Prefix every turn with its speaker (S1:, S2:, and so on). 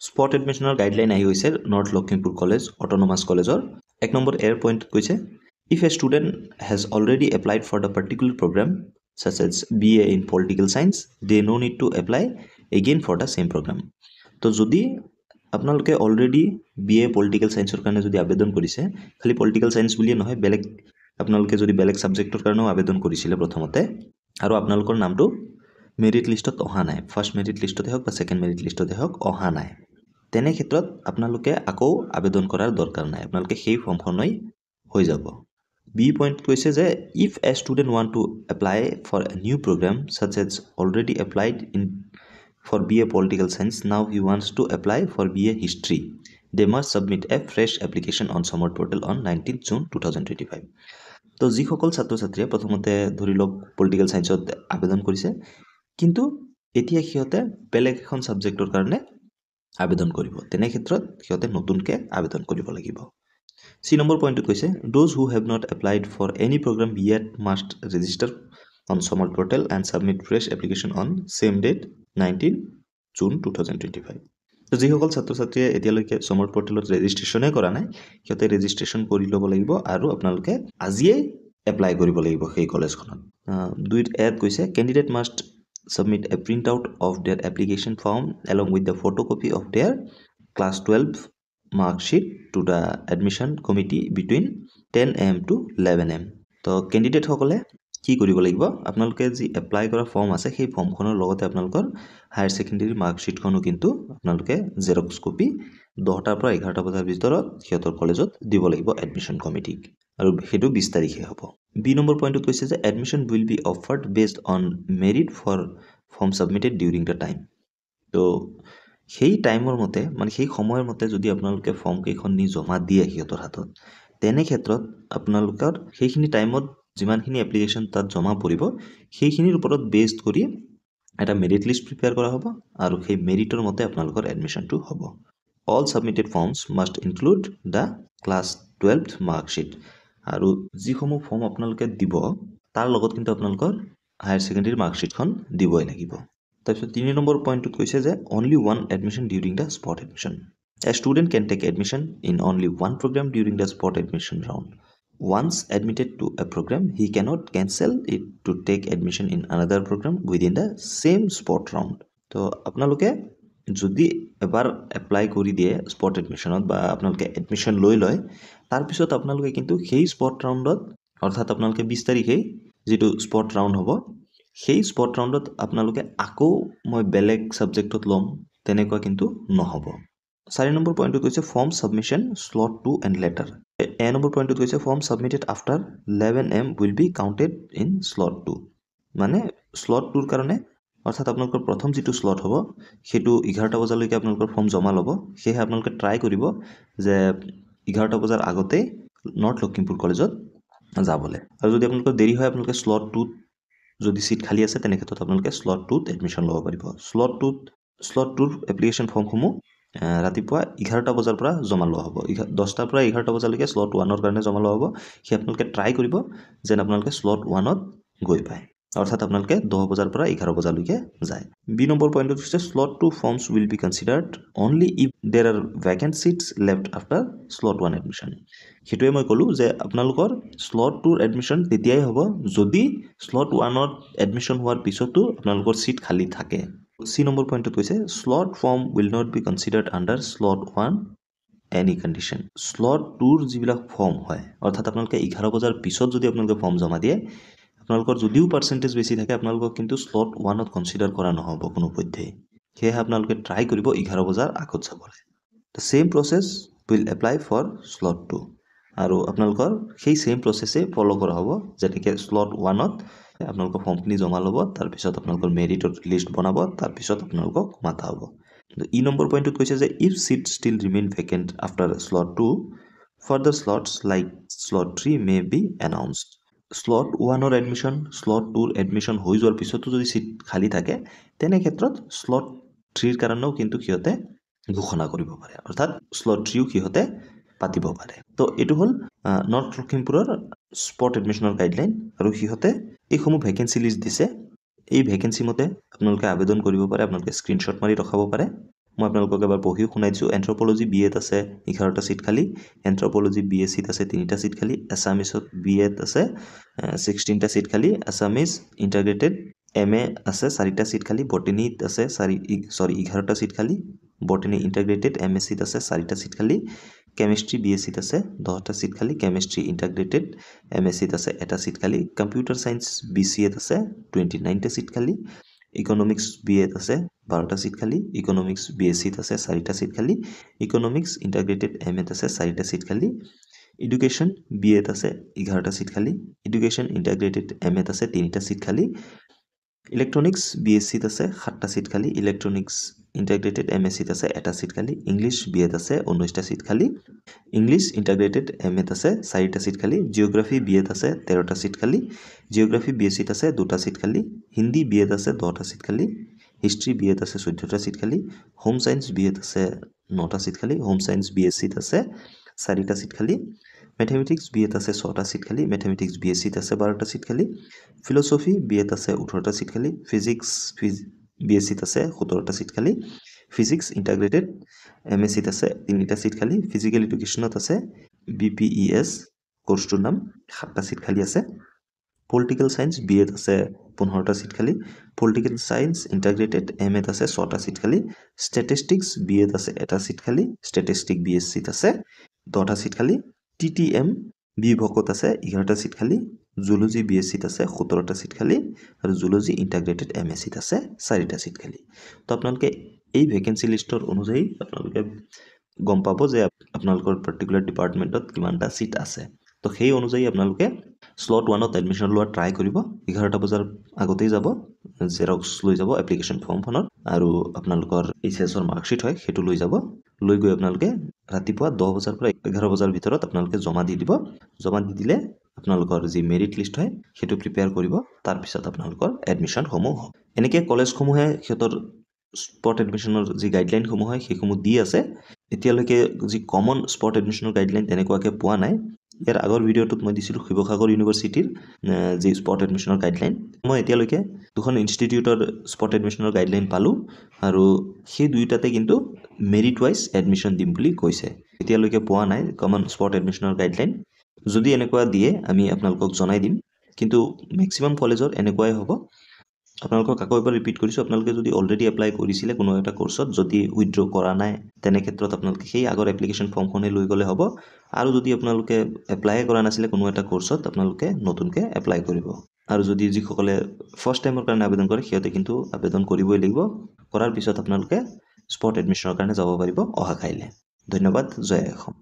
S1: spot এডমিশনৰ guideline আহি হৈছে north Lakhimpur college autonomous কলেজৰ 1 নম্বৰ এৰ পইণ্ট কৈছে if a student has already applied for the particular program such as BA in political science they no need to apply again for the same program তো যদি আপোনালোকে already BA political সায়েন্সৰ কাৰণে যদি আবেদন কৰিছে খালি পলিটিকেল সায়েন্স বুলিয়ে নহয় বেলেগ আপোনালোকে যদি বেলেগ সাবজেক্টৰ কাৰণেও আবেদন কৰিছিলে প্ৰথমতে আৰু আপোনালোকৰ নামটো মেৰিট লিষ্টত অহা নাই ফাৰ্স্ট মেৰিট লিষ্টতে হওক বা সেকেন্ড মেৰিট লিষ্টতে হওক অহা নাই তেনে ক্ষেত্ৰত আপোনালোকে আকৌ আবেদন কৰাৰ দৰকাৰ নাই আপোনালোকে সেই ফৰ্মখনই হৈ যাব B point কৈছে যে if a student want to apply for a new program such as already applied in for BA political science now he wants to apply for BA history they must submit a fresh application on Samord portal on 19th June 2025 তো যিসকল ছাত্ৰ ছাত্ৰীয়ে প্ৰথমতে ধৰি লওক political সায়েন্সত আবেদন কৰিছে কিন্তু এতিয়া সিহঁতে বেলেগ এখন সাবজেক্টৰ কাৰণে আবেদন কৰিব তেনে ক্ষেত্ৰত সিহঁতে নতুনকৈ আবেদন কৰিব লাগিব C number point কৈছে those who have not applied for any program yet must register on Samord portal and submit fresh application on same date 19 June 2025 তো যিসকল ছাত্ৰ ছাত্ৰীয়ে এতিয়ালৈকে Samord portalত ৰেজিষ্ট্ৰেচনে কৰা নাই সিহঁতে ৰেজিষ্ট্ৰেচন কৰি ল'ব লাগিব আৰু আপোনালোকে আজিয়ে এপ্লাই কৰিব লাগিব সেই কলেজখনত দুইত এড কৈছে candidate must submit a printout of their application form along with the photocopy of their class 12 mark sheet to the admission committee between 10 am to 11 am তো ক্যান্ডিডেট সকলে কি কৰিব লাগিব আপোনালোকে যি এপ্লাই কৰা ফৰ্ম আছে সেই ফৰ্মখনৰ লগতে আপোনালোকৰ হায়াৰ সেকেন্ডাৰী মাৰ্ক শিটখনো কিন্তু আপোনালোকে জেৰক্স কপি 10টাৰ পৰা 11টা বজাৰ ভিতৰত সিহঁতৰ কলেজত দিব লাগিব এডমিশন কমিটিক আৰু হেতু 20 তাৰিখে হ'ব বি নম্বৰ পইণ্টত কৈছে যে admission will be offered based on merit for form submitted during the time তো সেই টাইমৰ মতে মানে সেই সময়ৰ মতে যদি আপোনালোকে ফৰ্ম কেইখন নি জমা দিয়ে সিহঁতৰ হাতত তেনে ক্ষেত্ৰত আপোনালোকৰ সেইখিনি টাইমত যিমানখিনি এপ্লিকেশন তাত জমা পৰিব সেইখিনিৰ ওপৰত বেসড কৰি এটা মেৰিট লিষ্ট প্ৰিপেয়াৰ কৰা হ'ব আৰু সেই মেৰিটৰ মতে আপোনালোকৰ এডমিশনটো হ'ব all submitted forms must include the class 12th mark sheet আৰু যিসমূহ ফৰ্ম আপোনালোকে দিব তাৰ লগত কিন্তু আপোনালোকৰ হায়াৰ সেকেন্ডাৰী মাৰ্ক শিটখন দিবই লাগিব তাৰপিছত 3 নম্বৰ পইণ্টত কৈছে যে only one admission during the spot admission a student can take admission in only one program during the spot admission round once admitted to a program he cannot cancel it to take admission in another program within the same spot round তো আপোনালোকে যদি এবাৰ apply কৰি দিয়ে spot এডমিশনত বা আপোনালোকে admission লৈ লয় তাৰ পিছত আপোনালোকে কিন্তু সেই স্পট ৰাউণ্ডত অৰ্থাৎ আপোনালোকে 20 তাৰিখে যেটো স্পট ৰাউণ্ড হ'ব সেই স্পট ৰাউণ্ডত আপোনালোকে আকৌ মই বেলেগ সাবজেক্টত লম তেনেকুৱা কিন্তু নহব 4 নম্বৰ পইণ্টত কৈছে form submission slot 2 and letter A number পইণ্টত কৈছে form submitted after 11 am will be counted in slot 2 মানে স্লট 2ৰ কাৰণে অৰ্থাৎ আপোনালোকৰ প্ৰথম যেটো স্লট হ'ব হেতু 11টা বজালৈকে আপোনালোকৰ ফৰ্ম জমা ল'ব সেই আপোনালোকে ট্ৰাই কৰিব যে 11টা বজাৰ আগতে নৰ্থ লখিমপুৰ কলেজত যাবলে আৰু যদি আপোনালোকৰ দেৰি হয় আপোনালোকে স্লট 2 যদি সিট খালি আছে তেনে ক্ষেত্ৰত আপোনালোকে স্লট 2ত এডমিশন ল'ব পাৰিব স্লট 2ৰ এপ্লিকেশন ফৰ্মসমূহ ৰাতিপুৱা 11টা বজাৰ পৰা জমা লোৱা হ'ব 10টাৰ পৰা 11টা বজালৈকে স্লট 1ৰ কাৰণে জমা লোৱা হ'ব সেই আপোনালোকে ট্ৰাই কৰিব যেন আপোনালোকে স্লট 1ত গৈ পায় অৰ্থাৎ আপোনালোকে 10 বজাৰ পৰা 11 বজালৈকে যায় বি নম্বৰ পইণ্টত হৈছে slot 2 forms will be considered only if there are vacant seats left after slot 1 admission হেতুৱে মই কলো যে আপোনালোকৰ স্লট 2 এডমিশন তেতিয়াই হ'ব যদি স্লট 1ত এডমিশন হোৱাৰ পিছতো আপোনালোকৰ সিট খালি থাকে সি নম্বৰ পইণ্টত কৈছে slot form will not be considered under slot 1 any condition slot 2ৰ যিবিলাক ফৰ্ম হয় অৰ্থাৎ আপোনালোকে 11 বজাৰ পিছত যদি আপোনালোকে ফৰ্ম জমা দিয়ে আপোনালোকৰ যদিও পাৰ্সেন্টেজ বেছি থাকে আপোনালোকক কিন্তু স্লট 1ত কনসিডাৰ কৰা নহব কোনো পধ্যে সেয়ে আপোনালোকে ট্ৰাই কৰিব 11 বজাৰ আগত যাবলৈ the same process will apply for slot 2 আৰু আপোনালোকৰ সেই সেম প্ৰসেসে ফলো কৰা হ'ব যেনেকৈ স্লট 1ত আপোনালোকৰ ফৰ্মখিনি জমা ল'ব তাৰ পিছত আপোনালোকৰ মেৰিটৰ লিষ্ট বনাব তাৰ পিছত আপোনালোকক মাতা হ'ব ই নম্বৰ পইণ্টত কৈছে যে if seat still remain vacant after slot 2 further slots like slot 3 may be announced slot 1ৰ এডমিশন স্লট 2ৰ এডমিশন হৈ যোৱাৰ পিছতো যদি সিট খালি থাকে তেনে ক্ষেত্ৰত স্লট 3ৰ কাৰণেও কিন্তু কিয়তে ঘোষণা কৰিব পাৰে অৰ্থাৎ স্লট 3ও কিহতে পাতিব পাৰে তো এটো হল নৰ্থ লখিমপুৰৰ স্পট এডমিশনৰ গাইডলাইন আৰু কিহতে এইসমূহ ভ্যাকেন্সি লিষ্ট দিছে এই ভ্যাকেন্সি মতে আপোনালোকে আবেদন কৰিব পাৰে আপোনালোকে স্ক্ৰিনশ্বট মাৰি ৰখাব পাৰে মই আপোনালোকক এবাৰ পঢ়িও শুনাই দিছোঁ এন্থ্ৰপলজি BAত আছে 11টা চিট খালী এন্থ্ৰপলজি BSCত আছে 3টা চিট খালী এছামিছত BAত আছে 16টা চিট খালী আছামিজ ইণ্টাগ্ৰেটেড MA আছে 4টা চিট খালী বটানীত আছে 11টা চিট খালী বটানী ইণ্টাগ্ৰেটেড MSCত আছে 4টা চিট খালী কেমিষ্ট্ৰি BSCত আছে 10টা চিট খালী কেমিষ্ট্ৰি ইণ্টাগ্ৰেটেড MSCত আছে 1টা চিট খালী কম্পিউটাৰ চায়েন্স BCAত আছে 29টা চিট খালী ইকনমিক্স BAত আছে 12টা চিট খালী ইকনমিক্স BSCত আছে 4টা চিট খালী ইকনমিক্স ইণ্টাগ্ৰেটেড MAত আছে 4টা চিট খালী এডুকেশ্যন BAত আছে 11টা চিট খালী এডুকেশ্যন ইণ্টাগ্ৰেটেড MAত আছে 3টা চিট খালী ইলেক্ট্ৰনিক্স BSCত আছে 7টা চিট খালী ইলেক্ট্ৰনিক্স ইণ্টাগ্ৰেটেড MSCত আছে 1টা চিট খালী ইংলিছ BAত আছে 19টা চিট খালী ইংলিছ ইণ্টাগ্ৰেটেড MAত আছে 4টা চিট খালী জিঅ'গ্ৰাফি BAত আছে 13টা চিট খালী জিঅ'গ্ৰাফি BSCত আছে 2টা চিট খালী হিন্দী BAত আছে 10টা চিট খালী হিষ্ট্ৰী BAত আছে 14টা চিট খালী হোম চায়েন্স BAত আছে 9টা চিট খালী হোম চায়েন্স BSCত আছে 4টা চিট খালী মেথমেটিক্স BAত আছে 6টা চিট খালী মেথমেটিক্স BSCত আছে 12টা চিট খালী ফিলচফি BAত আছে 18টা চিট খালী ফিজিক্স BSCত আছে 17টা চিট খালী ফিজিক্স ইণ্টাগ্ৰেটেড MSCত আছে 3টা চিট খালী ফিজিকেল এডুকেশ্যনত আছে BPES কোৰ্চটোৰ নাম 7টা চিট খালী আছে পলিটিকেল চায়েন্স BAত আছে 15টা চিট খালী পলিটিকেল চায়েন্স ইণ্টাগ্ৰেটেড MAত আছে 6টা চিট খালী ষ্টেটিষ্টিক্স BAত আছে 1টা চিট খালী ষ্টেটিষ্টিক BSCত আছে 10টা চিট খালী TTM বিভাগত আছে 11টা চিট খালী জুলজি BSCত আছে 17টা চিট খালী আৰু জুলজি ইণ্টাগ্ৰেটেড MSCত আছে 4টা চিট খালী তো আপোনালোকে এই ভেকেন্সি লিষ্টৰ অনুযায়ী আপোনালোকে গম পাব যে আপোনালোকৰ পাৰ্টিকুলাৰ ডিপাৰ্টমেণ্টত কিমানটা চিট আছে তো সেই অনুযায়ী আপোনালোকে স্লট 1ত এডমিশ্যন লোৱা ট্ৰাই কৰিব 11টা বজাৰ আগতেই যাব জেৰক্স লৈ যাব এপ্লিকেশ্যন ফৰ্মখনৰ আৰু আপোনালোকৰ HSৰ মাৰ্কশ্বিট হয় সেইটো লৈ যাব লৈ গৈ আপোনালোকে ৰাতিপুৱা 10 বজাৰ পৰা 11 বজাৰ ভিতৰত আপোনালোকে জমা দি দিব জমা দি দিলে আপোনালোকৰ যি মেৰিট লিষ্ট হয় সেইটো প্ৰিপেয়াৰ কৰিব তাৰ পিছত আপোনালোকৰ এডমিশ্যন সমূহ এনেকৈ কলেজসমূহে সিহঁতৰ স্পট এডমিশ্যনৰ যি গাইডলাইনসমূহ হয় সেইসমূহ দি আছে এতিয়ালৈকে যি কমন স্পট এডমিশ্যনৰ গাইডলাইন তেনেকুৱাকৈ পোৱা নাই ইয়াৰ আগৰ ভিডিঅ'টোত মই দিছিলোঁ শিৱসাগৰ ইউনিভাৰ্চিটিৰ যি স্পট এডমিশ্যনৰ গাইডলাইন মই এতিয়ালৈকে দুখন ইনষ্টিটিউটৰ স্পট এডমিশ্যনৰ গাইডলাইন পালোঁ আৰু সেই দুইটাতে কিন্তু মেৰিট ৱাইজ এডমিশ্যন দিম বুলি কৈছে এতিয়ালৈকে পোৱা নাই কমন স্পট এডমিশ্যনৰ গাইডলাইন যদি এনেকুৱা দিয়ে আমি আপোনালোকক জনাই দিম কিন্তু মেক্সিমাম কলেজৰ এনেকুৱাই হ'ব আপোনালোকক আকৌ এবাৰ ৰিপিট কৰিছোঁ আপোনালোকে যদি অলৰেডি এপ্লাই কৰিছিলে কোনো এটা কোৰ্চত যদি উইথড্ৰ কৰা নাই তেনে ক্ষেত্ৰত আপোনালোকে সেই আগৰ এপ্লিকেশ্যন ফৰ্মখনে লৈ গ'লে হ'ব আৰু যদি আপোনালোকে এপ্লাই কৰা নাছিলে কোনো এটা কোৰ্চত আপোনালোকে নতুনকৈ এপ্লাই কৰিব আৰু যদি যিসকলে ফাৰ্ষ্ট টাইমৰ কাৰণে আবেদন কৰে সিহঁতে কিন্তু আবেদন কৰিবই লাগিব কৰাৰ পিছত আপোনালোকে স্পট এডমিশ্যনৰ কাৰণে যাব পাৰিব অহা কাইলৈ ধন্যবাদ জয় অসম